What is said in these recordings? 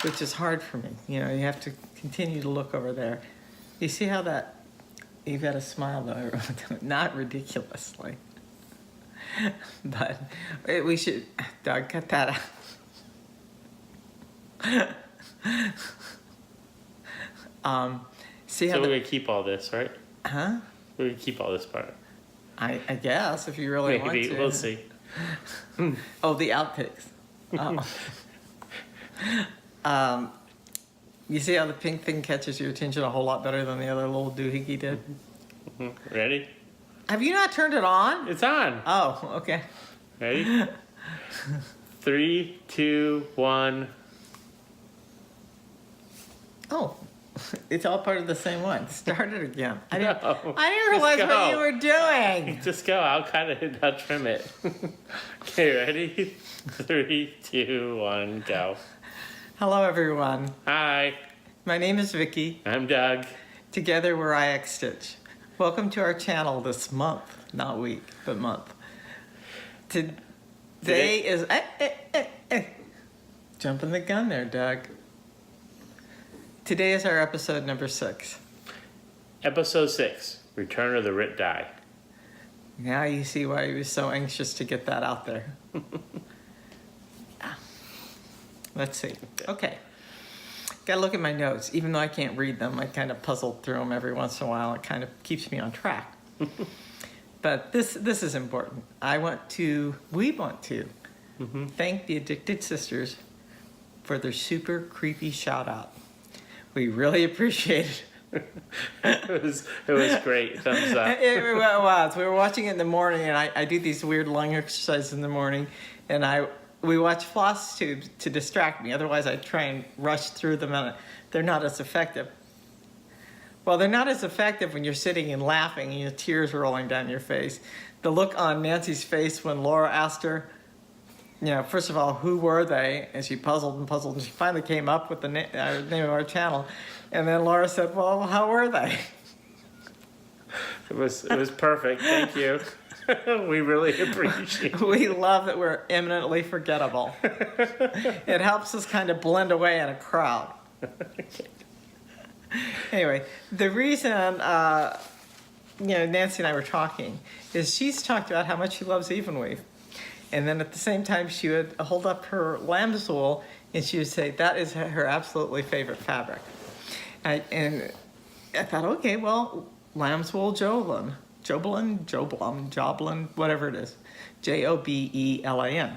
which is hard for me. You know, you have to continue to look over there. You see how that, you've got a smile though, not ridiculously. But we should, Doug, cut that out. See how so we're going to keep all this, right? Huh? We're going to keep all this part. I guess, if you really want to. Maybe, we'll see. Oh, the outtakes. Oh. You see how the pink thing catches your attention a whole lot better than the other little doohickey did? Ready? Have you not turned it on? It's on. Oh, okay. Ready? 3, 2, 1. Oh, it's all part of the same one. Start it again. I didn't No, realize what you were doing. Just go. I'll trim it. Okay, ready? 3, 2, 1, go. Hello, everyone. Hi. My name is Vicky. I'm Doug. Together we're RIT Stitch. Welcome to our channel this month, not week, but month. Today is jumping the gun there, Doug. Today is our episode number 6. Episode 6, Return of the RIT Dye. Now you see why he was so anxious to get that out there. Let's see. Okay. Gotta look at my notes. Even though I can't read them, I kind of puzzled through them every once in a while. It kind of keeps me on track. But this is important. we want to thank the Addicted Sisters for their super creepy shout out. We really appreciate it. It was great. Thumbs up. It was. We were watching it in the morning, and I do these weird lung exercises in the morning, and we watch Flosstube to distract me. Otherwise, I try and rush through them, and they're not as effective. Well, they're not as effective when you're sitting and laughing and your tears rolling down your face. The look on Nancy's face when Laura asked her, you know, first of all, who were they? And she puzzled and puzzled, and she finally came up with the name of our channel. And then Laura said, well, how were they? It was perfect. Thank you. We really appreciate it. We love that we're eminently forgettable. It helps us kind of blend away in a crowd. Anyway, the reason Nancy and I were talking is she's talked about how much she loves even weave. And then at the same time, she would hold up her lamb's wool and she would say that is her absolutely favorite fabric. And I thought, okay, well, lamb's wool Juglin, whatever it is, Jobelan.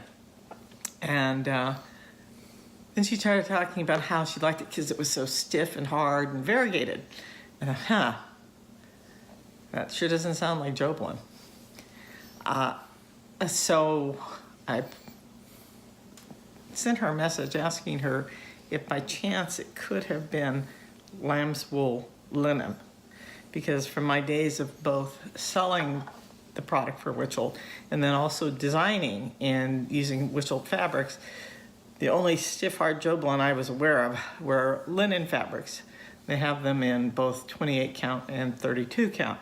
And then she started talking about how she liked it because it was so stiff and hard and variegated. And I thought, that sure doesn't sound like Juglin. So I sent her a message asking her if by chance it could have been lamb's wool linen. Because from my days of both selling the product for Witchell and then also designing and using Witchell fabrics, the only stiff hard Juglin I was aware of were linen fabrics. They have them in both 28 count and 32 count.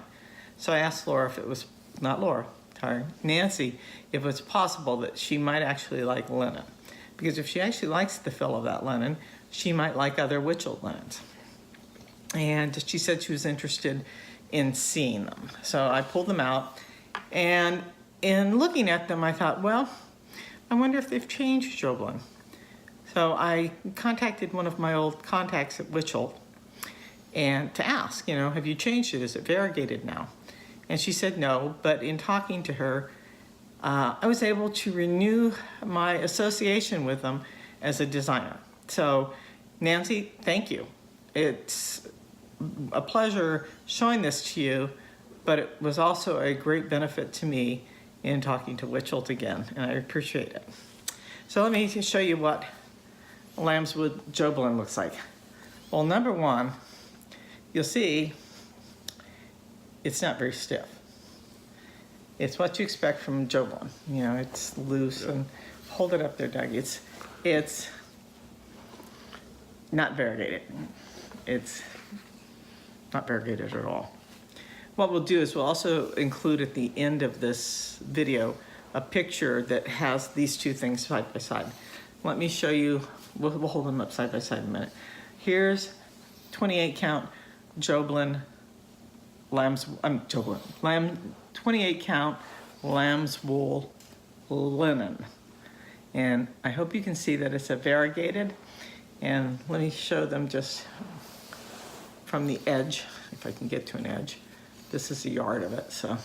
So I asked Laura if it was, Nancy, if it was possible that she might actually like linen. Because if she actually likes the feel of that linen, she might like other Witchell linens. And she said she was interested in seeing them. So I pulled them out, and in looking at them, I thought, well, I wonder if they've changed Juglin. So I contacted one of my old contacts at Witchell and to ask, have you changed it? Is it variegated now? And she said no, but in talking to her, I was able to renew my association with them as a designer. So Nancy, thank you. It's a pleasure showing this to you, but it was also a great benefit to me in talking to Witchell again, and I appreciate it. So let me show you what lambswood Juglin looks like. Well, number one, you'll see it's not very stiff. It's what you expect from Juglin. It's loose, and hold it up there, Doug. It's not variegated. It's not variegated at all. What we'll do is we'll also include at the end of this video a picture that has these two things side by side. Let me show you we'll hold them up side by side in a minute. Here's 28 count Juglin lamb's, 28 count lamb's wool linen. And I hope you can see that it's a variegated. And let me show them just from the edge, if I can get to an edge. This is a yard of it, so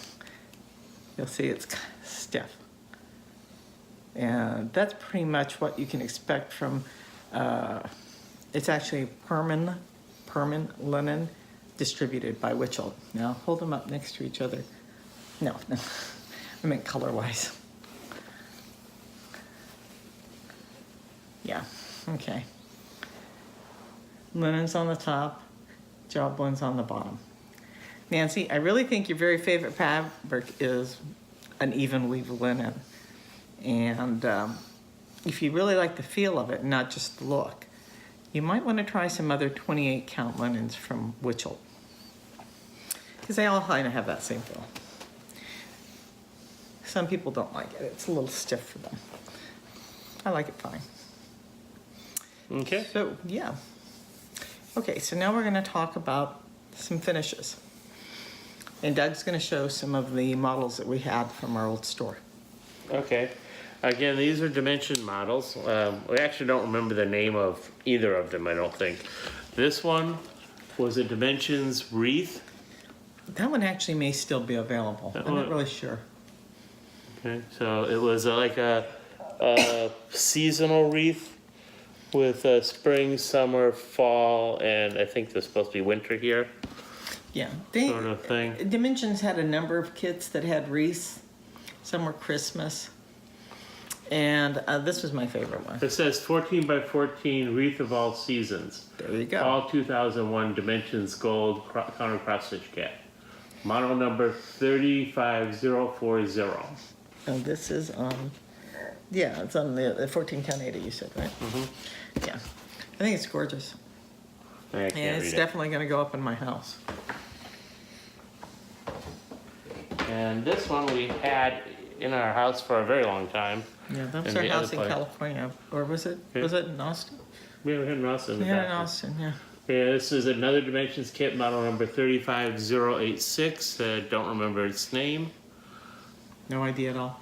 you'll see it's stiff. And that's pretty much what you can expect from, it's actually Permin linen distributed by Witchell. Now hold them up next to each other. No, I meant color-wise. Yeah, okay. Linen's on the top, Juglin's on the bottom. Nancy, I really think your very favorite fabric is an even weave linen. And if you really like the feel of it, not just the look, you might want to try some other 28 count linens from Witchell. Because they all kind of have that same feel. Some people don't like it. It's a little stiff for them. I like it fine. Okay. So, yeah. Okay, so now we're going to talk about some finishes. And Doug's going to show some of the models that we had from our old store. Okay. Again, these are dimension models. We actually don't remember the name of either of them, I don't think. This one was a Dimensions wreath. That one actually may still be available. I'm not really sure. Okay, so it was like a seasonal wreath with spring, summer, fall, and I think there's supposed to be winter here. Yeah, Sort of thing. Dimensions had a number of kits that had wreaths. Some were Christmas. And this was my favorite one. It says 14 by 14 wreath of all seasons. There you go. All 2001 Dimensions Gold counter cross stitch kit. Model number 35040. And this is on, yeah, it's on the 14 count 80 you said, right? Mm-hmm. Yeah, I think it's gorgeous. I can't And it's read it. definitely going to go up in my house. And this one we had in our house for a very long time. Yeah, that was And our the house other in place. California. Or was it in Austin? We had in Austin. Yeah, in Austin, yeah. Yeah, this is another Dimensions kit, model number 35086. Don't remember its name. No idea at all.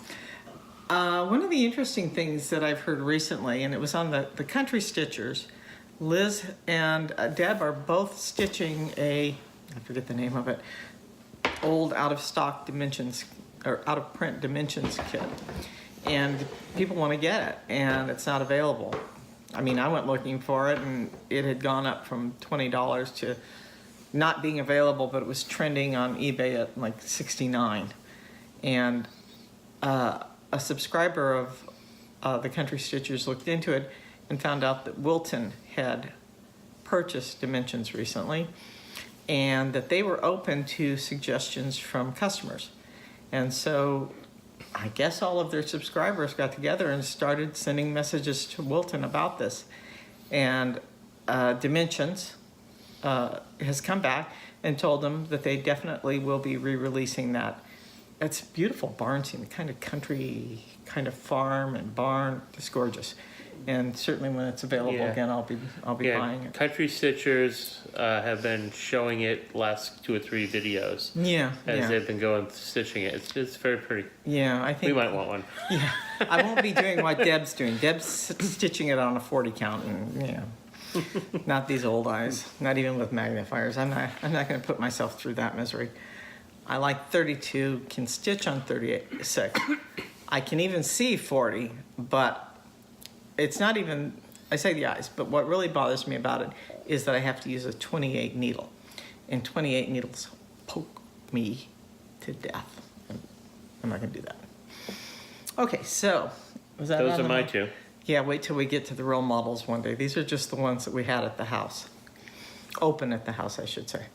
One of the interesting things that I've heard recently, and it was on the Country Stitchers, Liz and Deb are both stitching I forget the name of it, old out-of-stock Dimensions, or out-of-print Dimensions kit. And people want to get it, and it's not available. I mean, I went looking for it, and it had gone up from $20 to not being available, but it was trending on eBay at like $69. And a subscriber of the Country Stitchers looked into it and found out that Wilton had purchased Dimensions recently, and that they were open to suggestions from customers. And so I guess all of their subscribers got together and started sending messages to Wilton about this. And Dimensions has come back and told them that they definitely will be re-releasing that. It's beautiful barn scene, kind of country, kind of farm and barn. It's gorgeous. And certainly when it's available again, I'll be buying it. Country Stitchers have been showing it last 2 or 3 videos. Yeah, As they've been going stitching it. It's very pretty. Yeah, I think We might want one. Yeah, I won't be doing what Deb's doing. Deb's stitching it on a 40 count, and not these old eyes. Not even with magnifiers. I'm not going to put myself through that misery. I like 32. Can stitch on 36. I can even see 40, but it's not even. I say the eyes, but what really bothers me about it is that I have to use a 28 needle, and 28 needles poke me to death. I'm not going to do that. Okay, so was that Those on are my the- 2. Yeah, wait till we get to the real models one day. These are just the ones that we had at the house. Open at the house, I should say.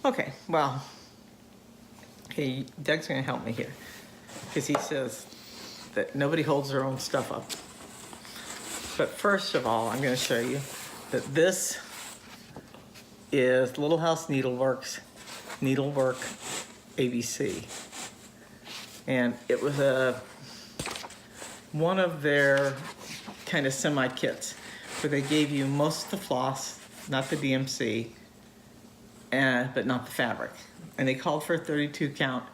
Okay, well, okay, Doug's going to help me here because he says that nobody holds their own stuff up. But first of all, I'm going to show you that this is Little House Needlework's Needlework ABC. And it was one of their kind of semi-kits. where they gave you most of the floss, not the DMC, but not the fabric. And they called for a 32 count.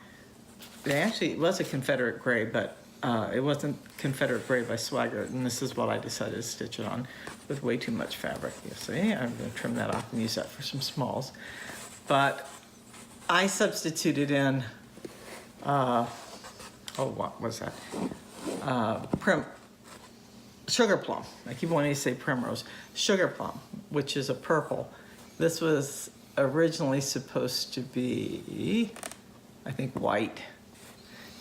It was a Confederate gray, but it wasn't Confederate gray by Swaggart, and this is what I decided to stitch it on with way too much fabric. So yeah, I'm going to trim that off and use that for some smalls. But I substituted in, what was that? Sugar plum. I keep wanting to say primrose. Sugar plum, which is a purple. This was originally supposed to be, I think, white.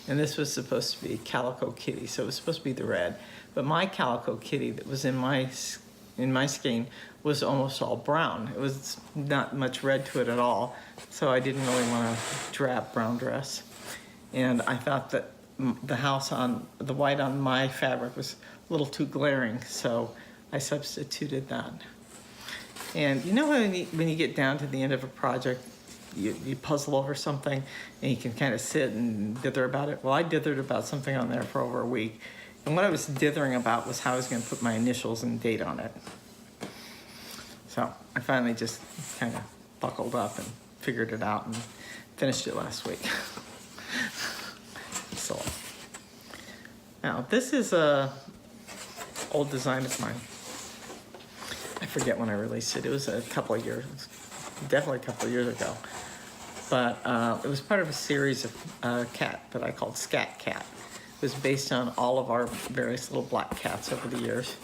And this was supposed to be Calico Kitty, so it was supposed to be the red. But my Calico Kitty that was in my skein was almost all brown. It was not much red to it at all, so I didn't really want a drab brown dress. And I thought that the white on my fabric was a little too glaring, so I substituted that. And you know when you get down to the end of a project, you puzzle over something and you can kind of sit and dither about it. Well, I dithered about something on there for over a week. And what I was dithering about was how I was going to put my initials and date on it. So I finally just kind of buckled up and figured it out and finished it last week. So now this is a old design of mine. I forget when I released it. It was a couple of years, definitely a couple of years ago. But it was part of a series of cat that I called Scat Cat. It was based on all of our various little black cats over the years.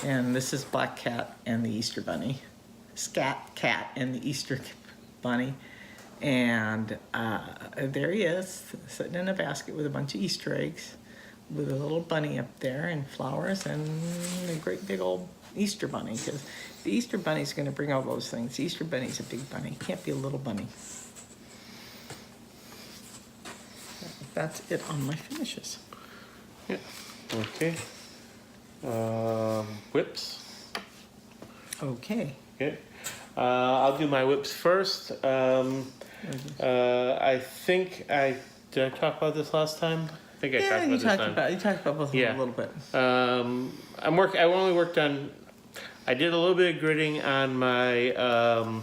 And this is Black Cat and the Easter Bunny. Scat Cat and the Easter Bunny. And there he is, sitting in a basket with a bunch of Easter eggs, with a little bunny up there and flowers and a great big old Easter bunny, because the Easter bunny's going to bring all those things. The Easter bunny's a big bunny. It can't be a little bunny. That's it on my finishes. Yeah. Okay. Whips. Okay. Okay. I'll do my whips first. I think did I talk about this last time? I think I talked about this time. You talked about both of them a little bit. I only worked on. I did a little bit of gridding on my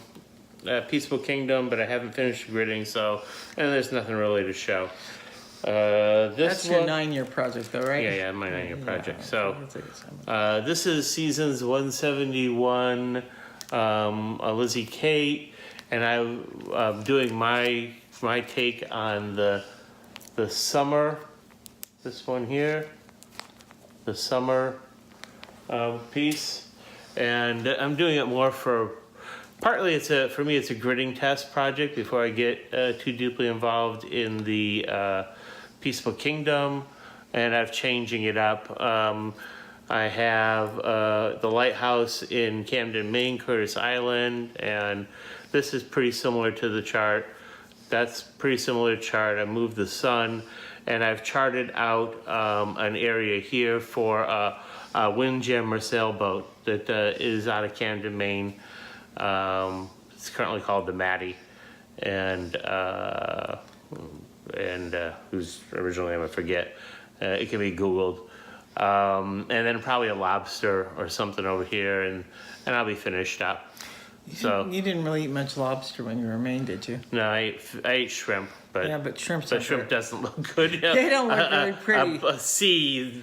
Peaceful Kingdom, but I haven't finished gridding, and there's nothing really to show. That's your 9-year project, though, right? Yeah, my 9-year project. So this is Seasons 171, Lizzie Kate, and I'm doing my take on the summer. This one here, the summer piece, and I'm doing it more for. Partly, for me, it's a gridding test project before I get too deeply involved in the Peaceful Kingdom, and I'm changing it up. I have the lighthouse in Camden, Maine, Curtis Island, and this is pretty similar to the chart. That's pretty similar to chart. I moved the sun, and I've charted out an area here for a windjammer sailboat that is out of Camden, Maine. It's currently called the Maddie, and whose original name I forget. It can be Googled, and then probably a lobster or something over here, and I'll be finished up. You didn't really eat much lobster when you were in Maine, did you? No, I ate shrimp, but yeah, but shrimp doesn't look good. They don't look very pretty. A sea,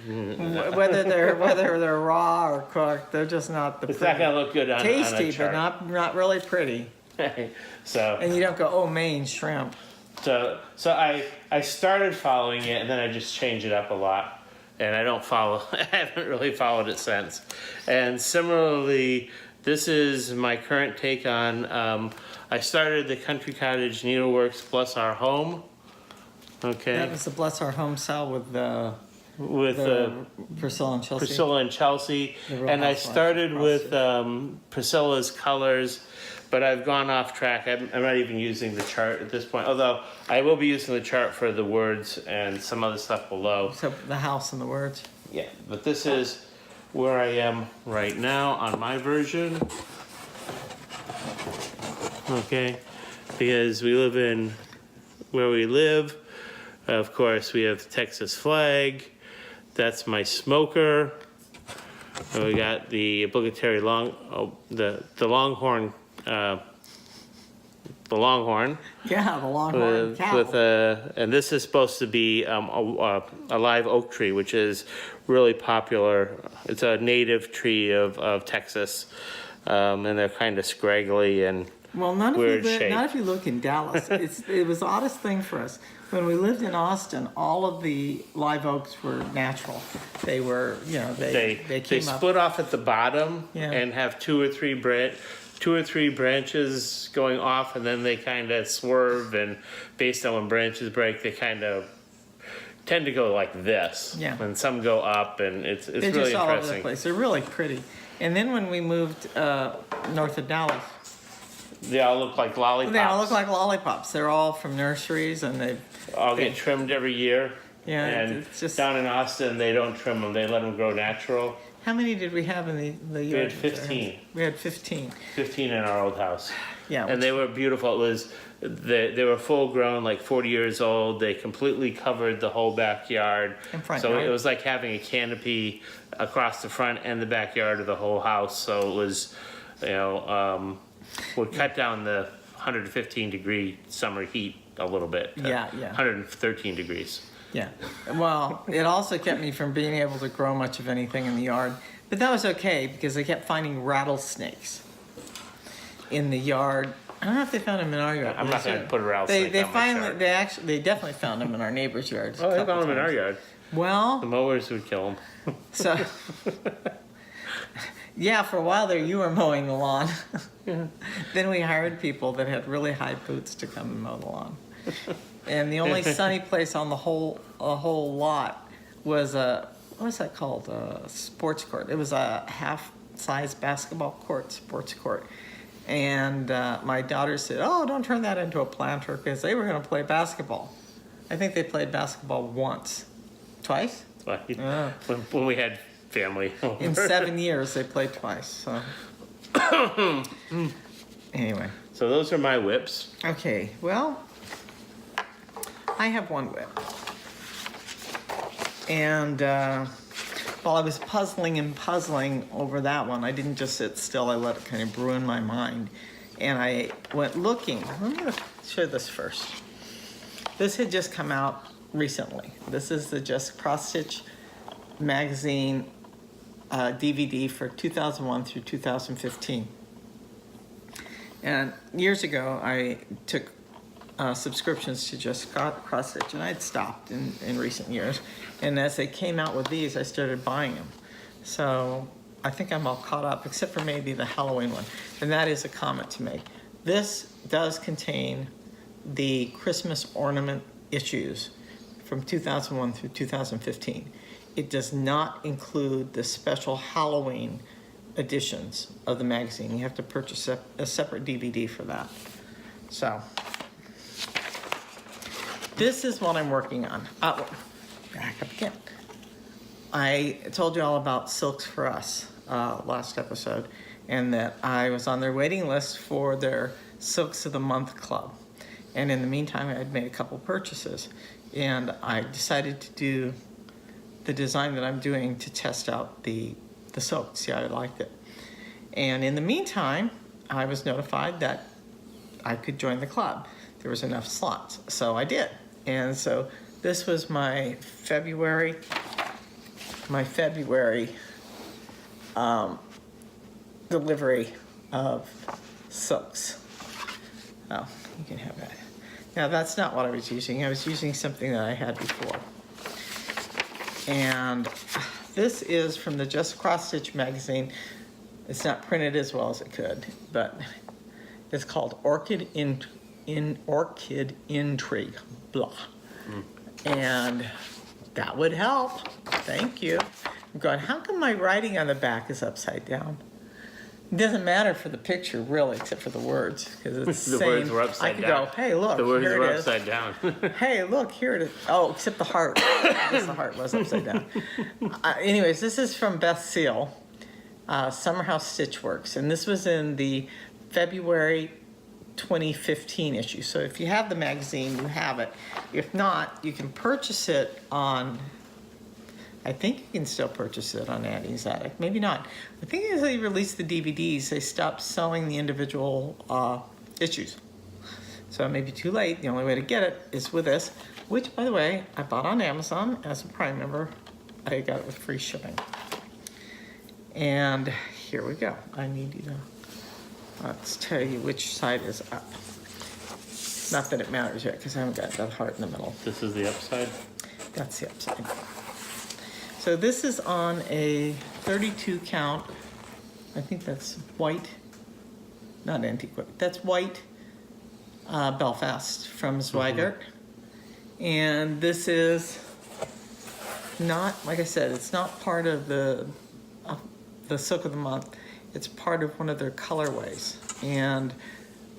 whether they're raw or cooked, they're just not the. It's not gonna look good on tasty, on a chart. but not really pretty. And you don't go, oh, Maine shrimp. So I started following it, and then I just changed it up a lot, and I haven't really followed it since. And similarly, this is my current take on. I started the Country Cottage Needleworks Bless Our Home. Okay. That was the Bless Our Home sale with Priscilla and Chelsea. Priscilla and Chelsea, and I started with Priscilla's colors, but I've gone off track. I'm not even using the chart at this point, although I will be using the chart for the words and some other stuff below. So the house and the words. Yeah, but this is where I am right now on my version. Okay, because we live in where we live. Of course, we have the Texas flag. That's my smoker. And we got the obligatory the Longhorn, the Longhorn. Yeah, the Longhorn cow. And this is supposed to be a live oak tree, which is really popular. It's a native tree of Texas, and they're kind of scraggly and Well, not if you look in Dallas. It was the oddest thing for us. When we lived in Austin, all of the live oaks were natural. They were, they came up. split off at the bottom Yeah. and have two or three branches going off, and then they kind of swerve, and based on when branches break, they kind of tend to go like this. Yeah. And some go up, and it's They're really just all over the interesting. place. They're really pretty. And then when we moved north of Dallas, They all look like lollipops. they all look like lollipops. They're all from nurseries, and they all get trimmed every year. Yeah, And it's just- down in Austin, they don't trim them. They let them grow natural. How many did we have in the We yard? had 15. We had 15. 15 in our old house. Yeah. And they were beautiful. They were full grown, like 40 years old. They completely covered the whole backyard. And front So yard. it was like having a canopy across the front and the backyard of the whole house. So it was, would cut down the 115-degree summer heat a little bit. to Yeah. 113 degrees. Yeah. Well, it also kept me from being able to grow much of anything in the yard. But that was okay because I kept finding rattlesnakes in the yard. I don't know if they found them in our yard. I'm not going to put a rattlesnake They on my finally, chart. they definitely found them in our neighbor's yard. Oh, they found them in our yard. The Well, mowers would kill them. so yeah, for a while there, you were mowing the lawn. Then we hired people that had really high boots to come and mow the lawn. And the only sunny place on the whole lot was what was that called? A sports court. It was a half-size basketball court, sports court. And my daughter said, "Oh, don't turn that into a planter," because they were going to play basketball. I think they played basketball once, twice. Yeah. When we had family over. In 7 years, they played twice. So anyway, So those are my whips. okay. Well, I have one whip, and while I was puzzling over that one, I didn't just sit still. I let it kind of brew in my mind, and I went looking. Let me show this first. This had just come out recently. This is the Jess Acrostic magazine DVD for 2001 through 2015. And years ago, I took subscriptions to Jess Acrostic, and I'd stopped in recent years. And as they came out with these, I started buying them. So I think I'm all caught up, except for maybe the Halloween one. And that is a comment to make. This does contain the Christmas ornament issues from 2001 through 2015. It does not include the special Halloween editions of the magazine. You have to purchase a separate DVD for that. So this is what I'm working on. Back up again. I told you all about Silks4U last episode, and that I was on their waiting list for their Silks of the Month club. And in the meantime, I had made a couple purchases, and I decided to do the design that I'm doing to test out the silk, see how I liked it. And in the meantime, I was notified that I could join the club. There was enough slots, so I did. And so this was my February delivery of silks. Oh, you can have that. Now that's not what I was using. I was using something that I had before. And this is from the Jess Acrostic magazine. It's not printed as well as it could, but it's called Orchid Intrigue, blah. And that would help. Thank you. I'm going, how come my writing on the back is upside down? It doesn't matter for the picture, really, except for the words, because it's The saying, words were upside I could down. go, hey, look, The words here were it is. upside down. Hey, look, here it is. Oh, except the heart. I guess the heart was upside down. Anyways, this is from Beth Seal, Summer House Stitchworks, and this was in the February 2015 issue. So if you have the magazine, you have it. If not, you can purchase it on, I think you can still purchase it on Addie's Attic. Maybe not. I think as they released the DVDs, they stopped selling the individual issues. So it may be too late. The only way to get it is with this, which, by the way, I bought on Amazon. As a Prime member, I got it with free shipping. And here we go. I need you to, let's tell you which side is up. Not that it matters yet, because I haven't got that heart in the middle. This is the upside? That's the upside. So this is on a 32 count. I think that's white, not antique, that's white Belfast from Swaggart. And this is not, like I said, it's not part of the Silk of the Month. It's part of one of their colorways. And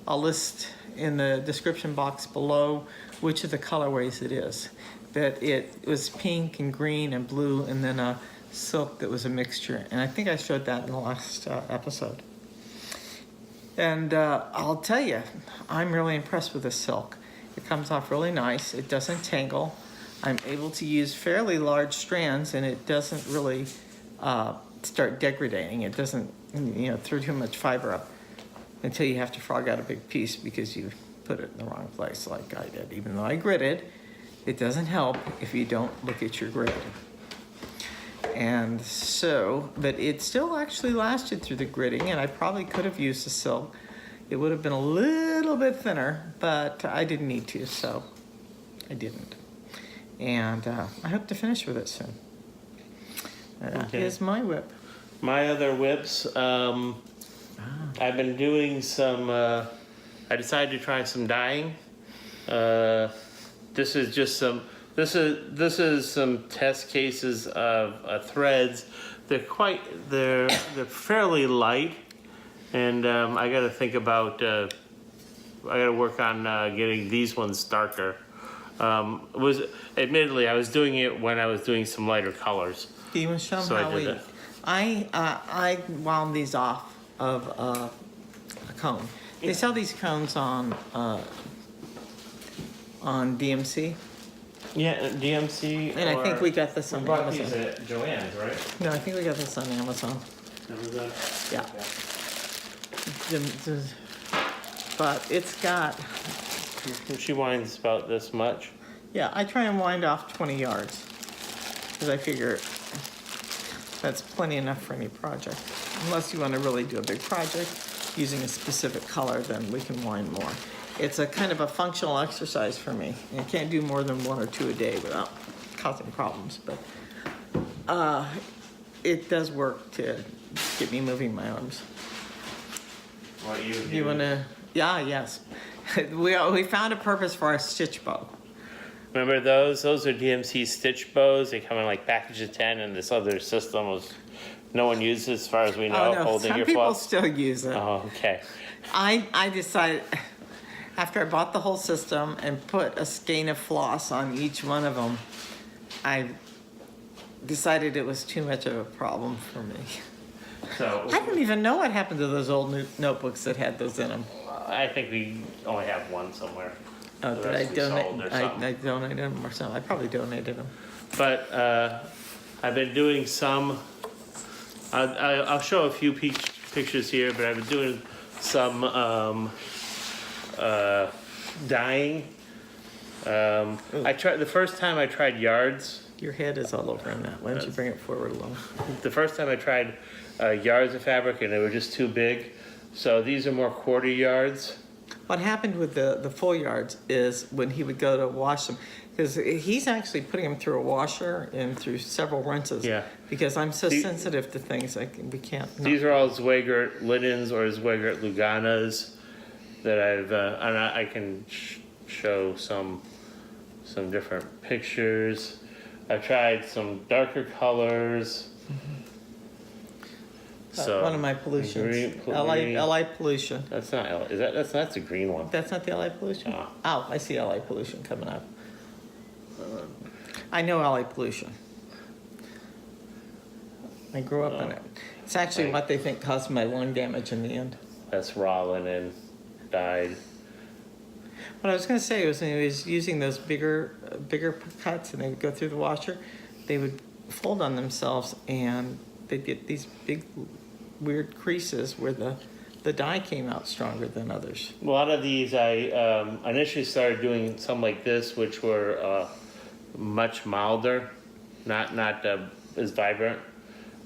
I'll list in the description box below which of the colorways it is. But it was pink and green and blue, and then a silk that was a mixture. And I think I showed that in the last episode. And I'll tell you, I'm really impressed with this silk. It comes off really nice. It doesn't tangle. I'm able to use fairly large strands, and it doesn't really start degrading. It doesn't, throw too much fiber up until you have to frog out a big piece because you put it in the wrong place like I did. Even though I gridded, it doesn't help if you don't look at your grid. And so, but it still actually lasted through the gridding, and I probably could have used the silk. It would have been a little bit thinner, but I didn't need to, so I didn't. And I hope to finish with it soon. Here's my whip. My other whips, I've been doing some, I decided to try some dyeing. This is just some, this is some test cases of threads. They're fairly light, and I got to think about, I got to work on getting these ones darker. Admittedly, I was doing it when I was doing some lighter colors. Do you want to show them how we? I wound these off of a cone. They sell these cones on DMC. Yeah, DMC. And I think we got this on bought Amazon. These at Joann's, right? No, I think we got this on Amazon. Amazon? Yeah. But it's got. She winds about this much. Yeah, I try and wind off 20 yards because I figure that's plenty enough for any project. Unless you want to really do a big project using a specific color, then we can wind more. It's a kind of a functional exercise for me. I can't do more than 1 or 2 a day without causing problems, but it does work to get me moving my arms. What you want to? Yeah, yes. We found a purpose for our stitch bow. Remember those? Those are DMC stitch bows. They come in like package of 10, and this other system was no one uses as far as we know. Oh, no. Holding Some your people floss. still use it. Oh, okay. I decided after I bought the whole system and put a skein of floss on each one of them, I decided it was too much of a problem for me. So I don't even know what happened to those old notebooks that had those in them. I think we only have one somewhere. Oh, The did I rest we sold donate? or something. I donated them or something. I probably donated them. But I've been doing some. I'll show a few pictures here, but I've been doing some dyeing. I tried the first time I tried yards. Your head is all over in that. Why don't you bring it forward a little? The first time I tried yards of fabric, and they were just too big. So these are more quarter yards. What happened with the full yards is when he would go to wash them, because he's actually putting them through a washer and through several rinses. Yeah. Because I'm so sensitive to things, we can't. These are all Swaggart linens or Swaggart Luganas that I've, and I can show some different pictures. I've tried some darker colors. So one of my pollutions. LA pollution. That's not LA. That's a green one. That's not the LA pollution? No. Oh, I see LA pollution coming up. I know LA pollution. I grew up in it. It's actually what they think caused my lung damage in the end. That's raw linen, dyed. What I was going to say was when he was using those bigger cuts and they would go through the washer, they would fold on themselves, and they'd get these big, weird creases where the dye came out stronger than others. A lot of these I initially started doing some like this, which were much milder, not as vibrant.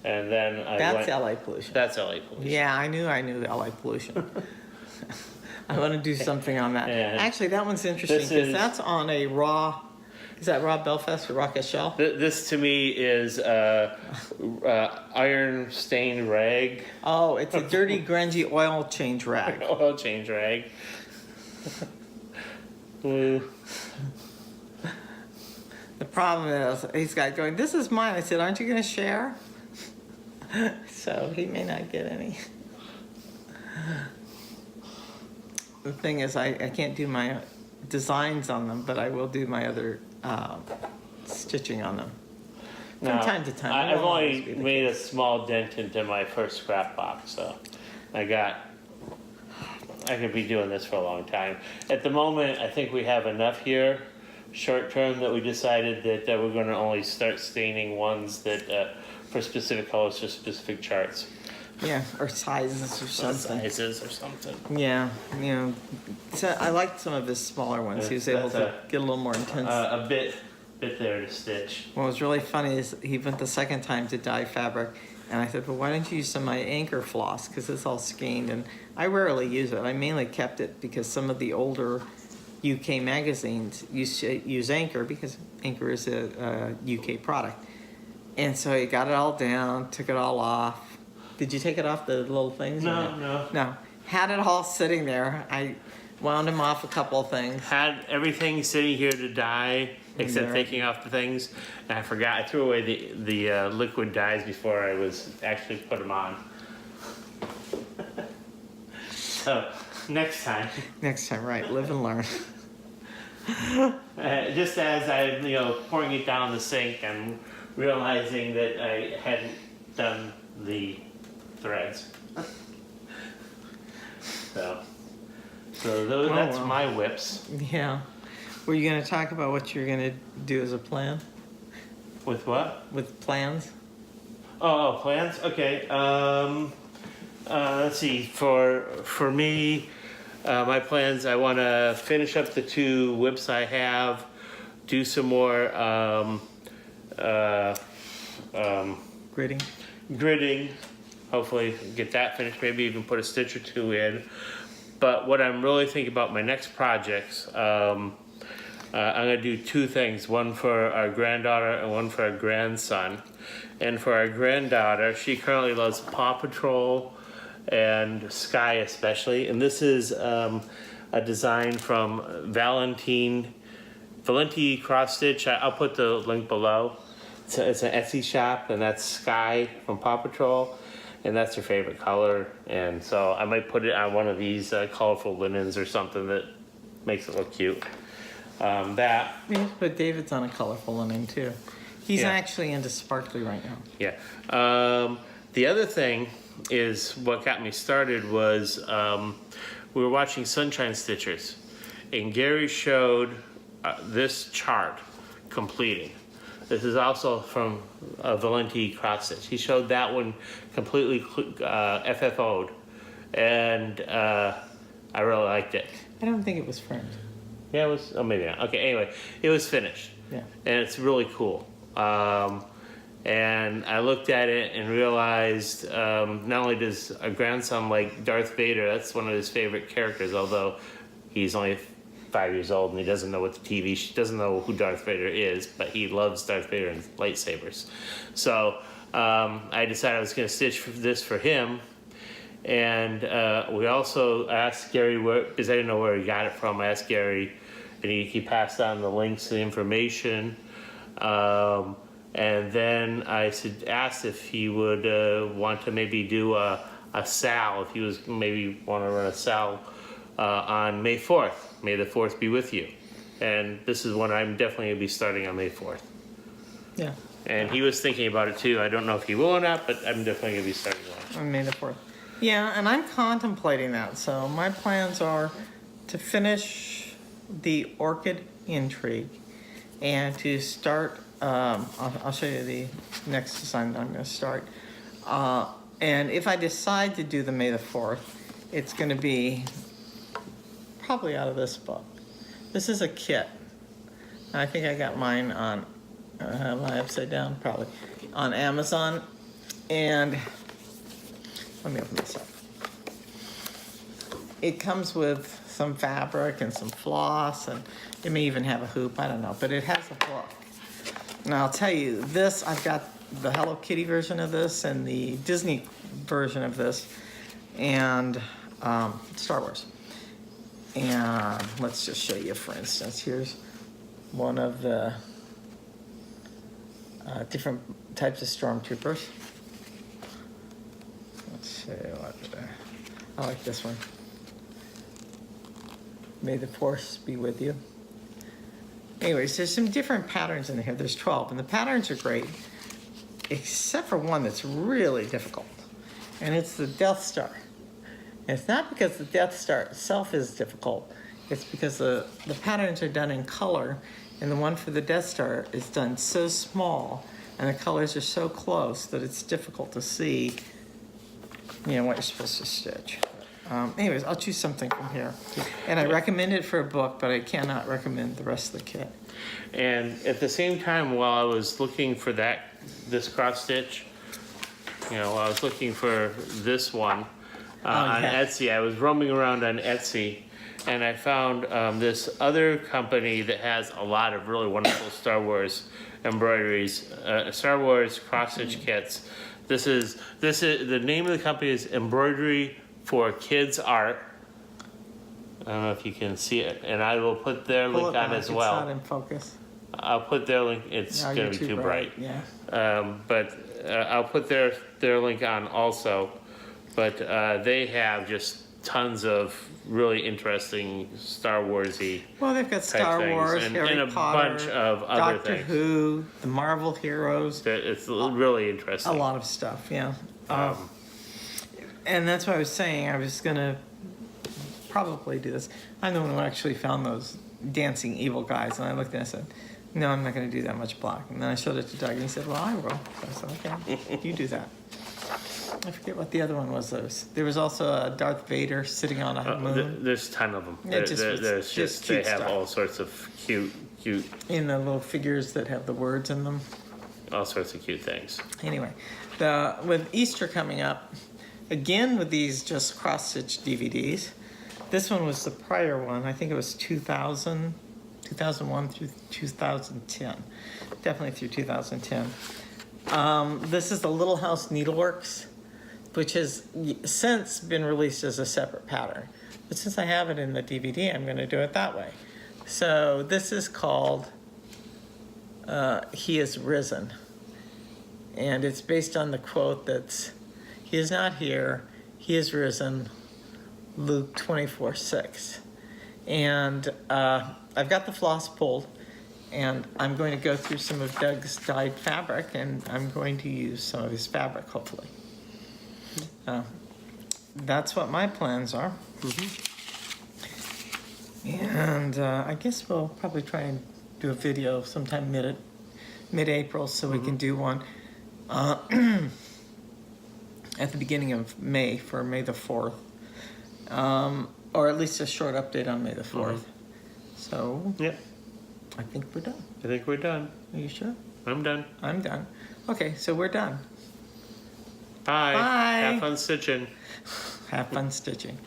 And then That's LA pollution. That's LA pollution. Yeah, I knew LA pollution. I want to do something on that. And actually, that one's interesting because that's on a raw. Is that raw Belfast or raw Cashel? This to me is iron stained rag. Oh, it's a dirty, grungy oil change rag. Oil change rag. Ooh. The problem is, he's got going, this is mine. I said, aren't you going to share? So he may not get any. The thing is, I can't do my designs on them, but I will do my other stitching on them. From time to time. I've only made a small dent into my first scrap box, so I could be doing this for a long time. At the moment, I think we have enough here, short term, that we decided that we're going to only start staining ones that for specific colors for specific charts. Yeah, or sizes or something. Sizes or something. Yeah, you know. So I liked some of his smaller ones. He was able to get a little more intense. A bit there to stitch. What was really funny is he went the second time to dye fabric, and I said, well, why don't you use some of my anchor floss, because it's all skeined, and I rarely use it. I mainly kept it because some of the older UK magazines use anchor, because anchor is a UK product. And so he got it all down, took it all off. Did you take it off the little things? No. Had it all sitting there. I wound him off a couple of things. Had everything sitting here to dye, except taking off the things. And I forgot, I threw away the liquid dyes before I was actually put them on. So, next time. Next time, right. Live and learn. Just as I'm, pouring it down the sink and realizing that I hadn't done the threads. That's my whips. Yeah. Were you going to talk about what you're going to do as a plan? With what? With plans? Oh, plans? Okay. Let's see. For me, my plans, I want to finish up the 2 whips I have, do some more gridding, hopefully get that finished, maybe even put a stitch or 2 in. But what I'm really thinking about my next projects, I'm going to do 2 things, one for our granddaughter and one for our grandson. And for our granddaughter, she currently loves Paw Patrol and Sky especially. And this is a design from Valenti cross stitch. I'll put the link below. It's an Etsy shop, and that's Sky from Paw Patrol, and that's her favorite color. And so I might put it on one of these colorful linens or something that makes it look cute. But David's on a colorful linen too. He's actually into sparkly right now. Yeah. The other thing is what got me started was we were watching Sunshine Stitchers, and Gary showed this chart completing. This is also from Valenti cross stitch. He showed that one completely FFO'd, and I really liked it. I don't think it was framed. Yeah, it was. Oh, maybe not. Okay. Anyway, it was finished. Yeah. And it's really cool. And I looked at it and realized not only does a grandson like Darth Vader, that's one of his favorite characters, although he's only 5 years old and he doesn't know what doesn't know who Darth Vader is, but he loves Darth Vader and lightsabers. So I decided I was going to stitch this for him. And we also asked Gary because I didn't know where he got it from. I asked Gary, and he passed on the links to the information. And then I asked if he would want to maybe do a sal, if he was maybe want to run a sal on May 4th. May the 4th be with you. And this is one I'm definitely going to be starting on May 4th. Yeah. And he was thinking about it too. I don't know if he will or not, but I'm definitely going to be starting one. On May the 4th. Yeah, and I'm contemplating that. So my plans are to finish the orchid intrigue and to start I'll show you the next design that I'm going to start. And if I decide to do the May the 4th, it's going to be probably out of this book. This is a kit. I think I got mine on, am I upside down? Probably. On Amazon. And let me open this up. It comes with some fabric and some floss, and it may even have a hoop, I don't know, but it has a book. And I'll tell you, this, I've got the Hello Kitty version of this and the Disney version of this, and Star Wars. And let's just show you, for instance, here's one of the different types of stormtroopers. Let's see what I like this one. May the force be with you. Anyways, there's some different patterns in here. There's 12, and the patterns are great, except for one that's really difficult, and it's the Death Star. And it's not because the Death Star itself is difficult, it's because the patterns are done in color, and the one for the Death Star is done so small, and the colors are so close that it's difficult to see, what you're supposed to stitch. Anyways, I'll choose something from here. And I recommend it for a book, but I cannot recommend the rest of the kit. And at the same time, while I was looking for this cross stitch, while I was looking for this one on Etsy, I was roaming around on Etsy, and I found this other company that has a lot of really wonderful Star Wars embroideries, Star Wars cross stitch kits. This is the name of the company is Embroidery4kidsArt. I don't know if you can see it, and I will put their link on as well. It's not in focus. I'll put their link. It's No, going to be too bright. Yeah. But I'll put their link on also. But they have just tons of really interesting Star Warsy. Well, they've got Star Wars, and Harry a Potter, bunch of other Doctor things. Who, the Marvel heroes. It's really interesting. A lot of stuff, yeah. And that's what I was saying. I was going to probably do this. I'm the one who actually found those dancing evil guys, and I looked at it and said, no, I'm not going to do that much black. And then I showed it to Doug, and he said, well, I will. So I said, okay, you do that. I forget what the other one was. There was also a Darth Vader sitting on a moon. There's a ton of them. Yeah, There's just they cute have stuff. all sorts of cute, In the little figures that have the words in them. all sorts of cute things. Anyway, with Easter coming up, again with these just cross-stitch DVDs, this one was the prior one. I think it was 2001 through 2010. Definitely through 2010. This is the Little House Needleworks, which has since been released as a separate pattern. But since I have it in the DVD, I'm going to do it that way. So this is called He is Risen. And it's based on the quote that's, He is not here, He is risen, Luke 24:6. And I've got the floss pulled, and I'm going to go through some of Doug's dyed fabric, and I'm going to use some of his fabric, hopefully. That's what my plans are. And I guess we'll probably try and do a video sometime mid-April, so we can do one at the beginning of May for May the 4th. Or at least a short update on May the 4th. So, Yeah, I think we're done. I think we're done. Are you sure? I'm done. I'm done. Okay, so we're done. Bye. Bye. Have fun stitching. Have fun stitching.